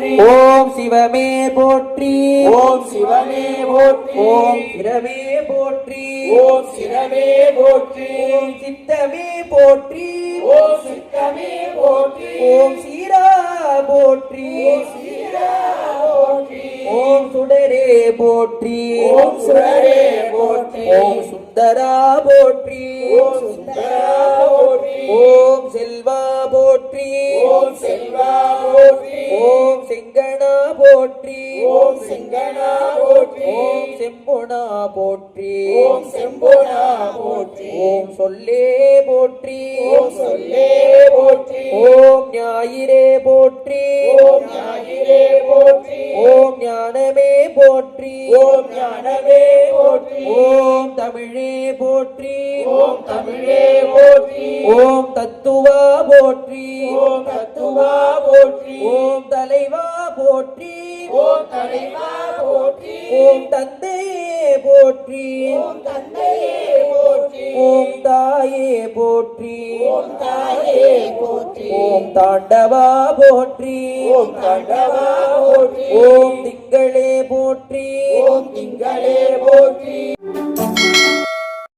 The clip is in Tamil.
போற்றி ஓம் சிவமே போற்றி ஓம் சிவமே போற்றி ஓம் சிரமே போற்றி ஓம் சிரமே போற்றி ஓம் சித்தமே போற்றி ஓம் சித்தமே போற்றி ஓம் சீரா போற்றி சீரா போற்றி ஓம் சுடரே போற்றி ஓம் சுடரே போற்றி ஓம் சுந்தரா போற்றி ஓம் சுந்தரா போற்றி ஓம் செல்வா போற்றி ஓம் செல்வா போற்றி ஓம் செங்கணா போற்றி ஓம் செங்கணா போற்றி ஓம் செம்பொனா போற்றி ஓம் செம்பொனா போற்றி ஓம் சொல்லே போற்றி ஓம் சொல்லே போற்றி ஓம் ஞாயிறே போற்றி ஓம் ஞாயிறே போற்றி ஓம் ஞானமே போற்றி ஓம் ஞானமே போற்றி ஓம் தமிழே போற்றி ஓம் தமிழே போற்றி ஓம் தத்துவா போற்றி ஓம் தத்துவா போற்றி ஓம் தலைவா போற்றி ஓம் தலைவா போற்றி ஓம் தந்தையே போற்றி ஓம் தந்தையே போற்றி ஓம் தாயே போற்றி ஓம் தாயே போற்றி ஓம் தாண்டவா போற்றி ஓம் தாண்டவா போற்றி ஓம் திங்களே போற்றி ஓம் திங்களே போற்றி